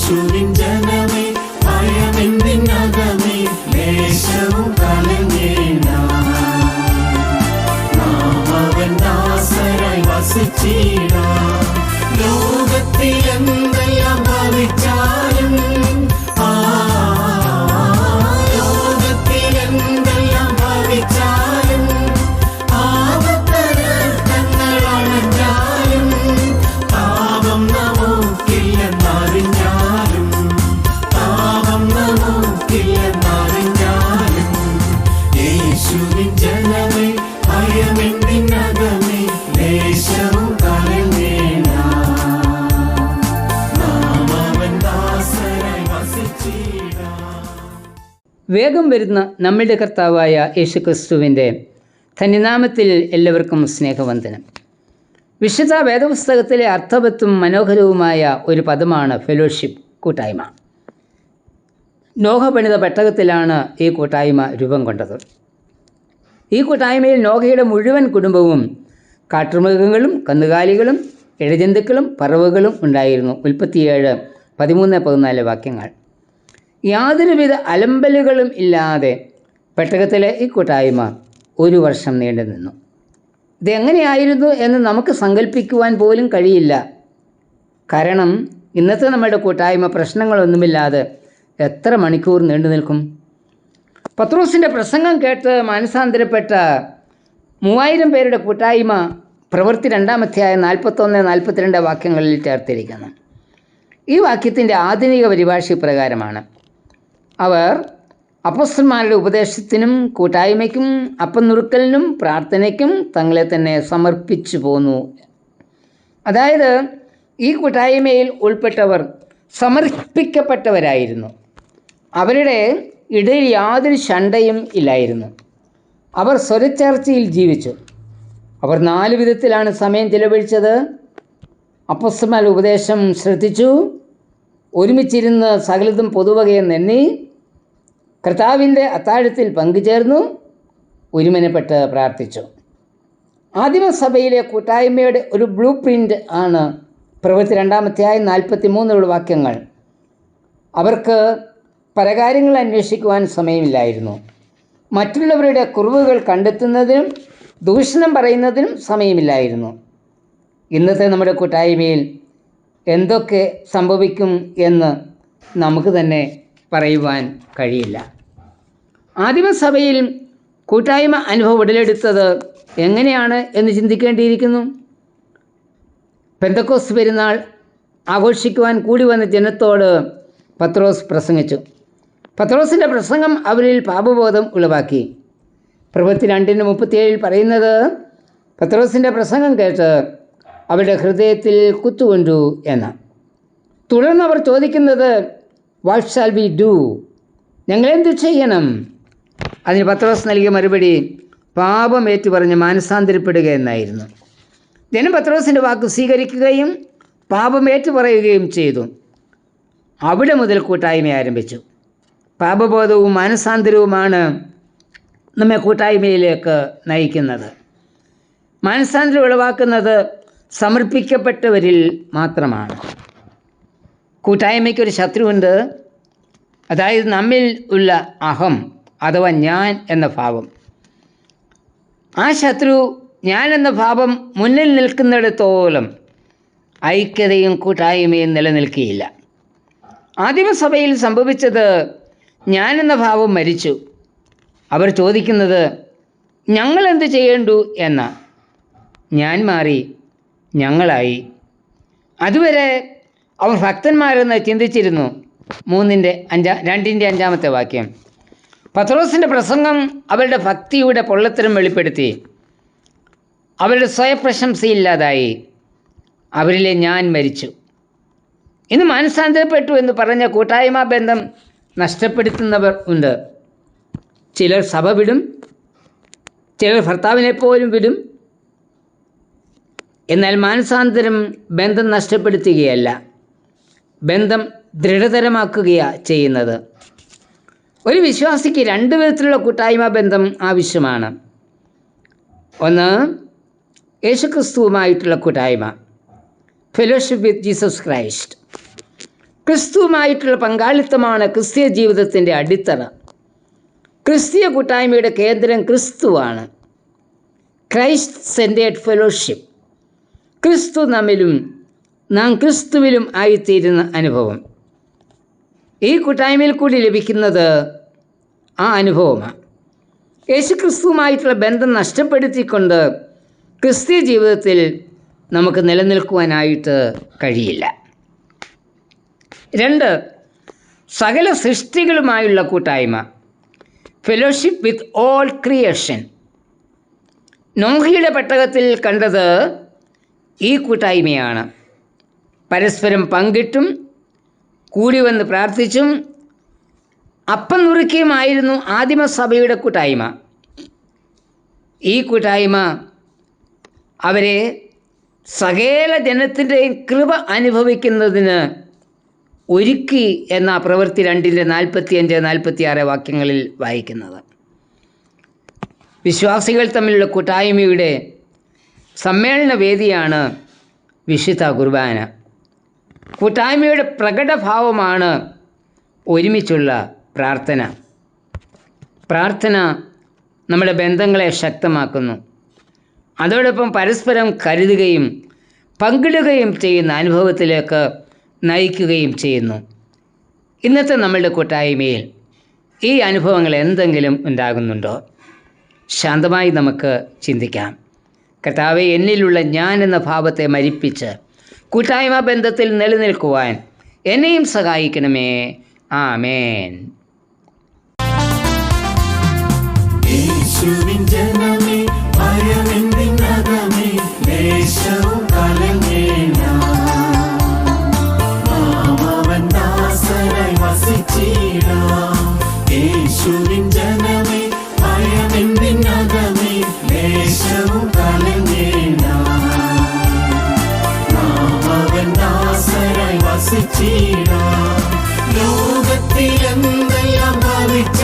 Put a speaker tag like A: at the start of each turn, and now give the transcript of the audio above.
A: യേശുവിൻ ജനമേ ഭയമെന്തിനകമേ ലേശവും കലങ്ങേണ്ട. നാം അവൻ ദാസരായി വസിച്ചിടാം. ലോകത്തിൽ എന്തെല്ലാം ഭവിച്ചാലും ലോകത്തിൽ എന്തെല്ലാം ഭവിച്ചാലും ആപത്തനർത്ഥങ്ങൾ അണഞ്ഞാലും പാപം നമുക്കില്ലെന്നറിഞ്ഞാലും പാപം നമുക്കില്ലെന്നറിഞ്ഞാലും യേശുവിൻ ജനമേ ഭയമെന്തിനകമേ ലേശവും കലങ്ങേണ്ട. നാം അവൻ ദാസരായി വസിച്ചിടാം.
B: വേഗം വരുന്ന നമ്മുടെ കർത്താവായ യേശുക്രിസ്തുവിൻ്റെ ധന്യനാമത്തിൽ എല്ലാവർക്കും സ്നേഹവന്ദനം. വിശുദ്ധ വേദപുസ്തകത്തിലെ അർത്ഥവത്തും മനോഹരവുമായ ഒരു പദമാണ് ഫെലോഷിപ്പ്, കൂട്ടായ്മ. നോഹ പണിത പെട്ടകത്തിലാണ് ഈ കൂട്ടായ്മ രൂപം കൊണ്ടത്. ഈ കൂട്ടായ്മയിൽ നോഹയുടെ മുഴുവൻ കുടുംബവും കാട്ടുമൃഗങ്ങളും കന്നുകാലികളും ഇഴജന്തുക്കളും പറവകളും ഉണ്ടായിരുന്നു. 37:13-14 വാക്യങ്ങൾ. യാതൊരുവിധ അലമ്പലുകളും ഇല്ലാതെ പെട്ടകത്തിലെ ഈ കൂട്ടായ്മ 1 വർഷം നീണ്ടു നിന്നു. ഇതെങ്ങനെയായിരുന്നു എന്ന് നമുക്ക് സങ്കല്പിക്കുവാൻ പോലും കഴിയില്ല. കാരണം ഇന്നത്തെ നമ്മുടെ കൂട്ടായ്മ പ്രശ്നങ്ങളൊന്നുമില്ലാതെ എത്ര മണിക്കൂർ നീണ്ടു നിൽക്കും? പത്രോസിൻ്റെ പ്രസംഗം കേട്ട് മാനസാന്തരപ്പെട്ട 3000 പേരുടെ കൂട്ടായ്മ പ്രവൃത്തി 2-ാം അധ്യായം 41-42 വാക്യങ്ങളിൽ ചേർത്തിരിക്കുന്നു. ഈ വാക്യത്തിൻ്റെ ആധുനിക പരിഭാഷ പ്രകാരമാണ്: അവർ അപ്പോസ്തലന്മാരുടെ ഉപദേശത്തിനും കൂട്ടായ്മയ്ക്കും അപ്പം നുറുക്കലിനും പ്രാർത്ഥനയ്ക്കും തങ്ങളെ തന്നെ സമർപ്പിച്ചു പോന്നു. അതായത് ഈ കൂട്ടായ്മയിൽ ഉൾപ്പെട്ടവർ സമർപ്പിക്കപ്പെട്ടവരായിരുന്നു. അവരുടെ ഇടയിൽ യാതൊരു ശണ്ടയും ഇല്ലായിരുന്നു. അവർ സ്വരച്ചേർച്ചയിൽ ജീവിച്ചു. അവർ 4 വിധത്തിലാണ് സമയം ചിലവഴിച്ചത്. അപ്പോസ്തലന്മാരുടെ ഉപദേശം ശ്രദ്ധിച്ചു, ഒരുമിച്ചിരുന്ന് സകലതും പൊതുവകയെന്ന് എണ്ണി, കർത്താവിൻ്റെ അത്താഴത്തിൽ പങ്കുചേർന്നു, ഒരുമനപ്പെട്ട് പ്രാർത്ഥിച്ചു. ആദിമസഭയിലെ കൂട്ടായ്മയുടെ ഒരു ബ്ലൂ പ്രിൻ്റ് ആണ് പ്രവൃത്തി 2-ാം അധ്യായം 43 വാക്യങ്ങൾ. അവർക്ക് പല കാര്യങ്ങൾ അന്വേഷിക്കുവാൻ സമയമില്ലായിരുന്നു. മറ്റുള്ളവരുടെ കുറവുകൾ കണ്ടെത്തുന്നതിനും ദൂഷണം പറയുന്നതിനും സമയമില്ലായിരുന്നു. ഇന്നത്തെ നമ്മുടെ കൂട്ടായ്മയിൽ എന്തൊക്കെ സംഭവിക്കും എന്ന് നമുക്ക് തന്നെ പറയുവാൻ കഴിയില്ല. ആദിമസഭയിൽ കൂട്ടായ്മ അനുഭവം ഉടലെടുത്തത് എങ്ങനെയാണ് എന്ന് ചിന്തിക്കേണ്ടിയിരിക്കുന്നു. പെന്തക്കോസ്ത് പെരുന്നാൾ ആഘോഷിക്കുവാൻ കൂടി വന്ന ജനത്തോട് പത്രോസ് പ്രസംഗിച്ചു. പത്രോസിൻ്റെ പ്രസംഗം അവരിൽ പാപബോധം ഉളവാക്കി. പ്രവൃത്തി 2:37 പറയുന്നത്, പത്രോസിൻ്റെ പ്രസംഗം കേട്ട് അവരുടെ ഹൃദയത്തിൽ കുത്തുകൊണ്ടു എന്ന്. തുടർന്ന് അവർ ചോദിക്കുന്നത്, വാട്ട് ഷാൽ വി ഡു? ഞങ്ങളെന്ത് ചെയ്യണം? അതിന് പത്രോസ് നൽകിയ മറുപടി, പാപം ഏറ്റുപറഞ്ഞ് മാനസാന്തരപ്പെടുക എന്നായിരുന്നു. ജനം പത്രോസിൻ്റെ വാക്ക് സ്വീകരിക്കുകയും പാപം ഏറ്റുപറയുകയും ചെയ്തു. അവിടെ മുതൽ കൂട്ടായ്മ ആരംഭിച്ചു. പാപബോധവും മാനസാന്തരവുമാണ് നമ്മെ കൂട്ടായ്മയിലേക്ക് നയിക്കുന്നത്. മാനസാന്തരം ഉളവാക്കുന്നത് സമർപ്പിക്കപ്പെട്ടവരിൽ മാത്രമാണ്. കൂട്ടായ്മയ്ക്കൊരു ശത്രുവുണ്ട്, അതായത് നമ്മിൽ ഉള്ള അഹം അഥവാ ഞാൻ എന്ന ഭാവം. ആ ശത്രു ഞാൻ എന്ന ഭാവം മുന്നിൽ നിൽക്കുന്നിടത്തോളം ഐക്യതയും കൂട്ടായ്മയും നിലനിൽക്കുകയില്ല. ആദിമസഭയിൽ സംഭവിച്ചത് ഞാൻ എന്ന ഭാവം മരിച്ചു. അവർ ചോദിക്കുന്നത് ഞങ്ങൾ എന്ത് ചെയ്യേണ്ടു എന്ന. ഞാൻ മാറി ഞങ്ങളായി. അതുവരെ അവർ ഭക്തന്മാരെന്ന് ചിന്തിച്ചിരുന്നു. 2:5 വാക്യം. പത്രോസിൻ്റെ പ്രസംഗം അവരുടെ ഭക്തിയുടെ പൊള്ളത്തരം വെളിപ്പെടുത്തി. അവരുടെ സ്വയപ്രശംസയില്ലാതായി. അവരിലെ ഞാൻ മരിച്ചു. ഇന്ന് മാനസാന്തരപ്പെട്ടു എന്ന് പറഞ്ഞ കൂട്ടായ്മ ബന്ധം നഷ്ടപ്പെടുത്തുന്നവർ ഉണ്ട്. ചിലർ സഭ വിടും, ചിലർ ഭർത്താവിനെ പോലും വിടും. എന്നാൽ മാനസാന്തരം ബന്ധം നഷ്ടപ്പെടുത്തുകയല്ല, ബന്ധം ദൃഢതരമാക്കുകയാണ് ചെയ്യുന്നത്. ഒരു വിശ്വാസിക്ക് 2 വിധത്തിലുള്ള കൂട്ടായ്മ ബന്ധം ആവശ്യമാണ്. ഒന്ന്, യേശുക്രിസ്തുവുമായിട്ടുള്ള കൂട്ടായ്മ, ഫെലോഷിപ്പ് വിത്ത് ജീസസ് ക്രൈസ്റ്റ്. ക്രിസ്തുവുമായിട്ടുള്ള പങ്കാളിത്തമാണ് ക്രിസ്തീയ ജീവിതത്തിൻ്റെ അടിത്തറ. ക്രിസ്തീയ കൂട്ടായ്മയുടെ കേന്ദ്രം ക്രിസ്തുവാണ്. ക്രൈസ്റ്റ് സെൻറ്റേഡ് ഫെലോഷിപ്പ്, ക്രിസ്തു നമ്മിലും നാം ക്രിസ്തുവിലും ആയിത്തീരുന്ന അനുഭവം. ഈ കൂട്ടായ്മയിൽ കൂടി ലഭിക്കുന്നത് ആ അനുഭവമാണ്. യേശുക്രിസ്തുവുമായിട്ടുള്ള ബന്ധം നഷ്ടപ്പെടുത്തിക്കൊണ്ട് ക്രിസ്തീയ ജീവിതത്തിൽ നമുക്ക് നിലനിൽക്കുവാനായിട്ട് കഴിയില്ല. 2, സകല സൃഷ്ടികളുമായുള്ള കൂട്ടായ്മ, ഫെലോഷിപ്പ് വിത്ത് ഓൾ ക്രിയേഷൻ. നോഹയുടെ പെട്ടകത്തിൽ കണ്ടത് ഈ കൂട്ടായ്മയാണ്. പരസ്പരം പങ്കിട്ടും കൂടി വന്ന് പ്രാർത്ഥിച്ചും അപ്പം നുറുക്കിയുമായിരുന്നു ആദിമസഭയുടെ കൂട്ടായ്മ. ഈ കൂട്ടായ്മ അവരെ സകല ജനത്തിൻ്റെയും കൃപ അനുഭവിക്കുന്നതിന് ഒരുക്കി എന്ന പ്രവൃത്തി 2:45-46 വാക്യങ്ങളിൽ വായിക്കുന്നത്. വിശ്വാസികൾ തമ്മിലുള്ള കൂട്ടായ്മയുടെ സമ്മേളന വേദിയാണ് വിശുദ്ധ കുർബാന. കൂട്ടായ്മയുടെ പ്രകടഭാവമാണ് ഒരുമിച്ചുള്ള പ്രാർത്ഥന. പ്രാർത്ഥന നമ്മുടെ ബന്ധങ്ങളെ ശക്തമാക്കുന്നു. അതോടൊപ്പം പരസ്പരം കരുതുകയും പങ്കിടുകയും ചെയ്യുന്ന അനുഭവത്തിലേക്ക് നയിക്കുകയും ചെയ്യുന്നു. ഇന്നത്തെ നമ്മളുടെ കൂട്ടായ്മയിൽ ഈ അനുഭവങ്ങൾ എന്തെങ്കിലും ഉണ്ടാകുന്നുണ്ടോ? ശാന്തമായി നമുക്ക് ചിന്തിക്കാം. കർത്താവേ, എന്നിലുള്ള ഞാൻ എന്ന ഭാവത്തെ മരിപ്പിച്ച് കൂട്ടായ്മ ബന്ധത്തിൽ നിലനിൽക്കുവാൻ എന്നെയും സഹായിക്കണമേ. ആമേൻ.
A: യേശുവിൻ ജനമേ, ഭയമെന്തിനകമേ, ദേശവും കലങ്ങേണ്ട. നാം അവൻ ദാസരായി വസിച്ചിടാം. യേശുവിൻ ജനമേ, ഭയമെന്തിനകമേ, ദേശവും കലങ്ങേണ്ട. നാം അവൻ ദാസരായി വസിച്ചിടാം. ലോകത്തിൽ എന്തെല്ലാം ഭവിച്ച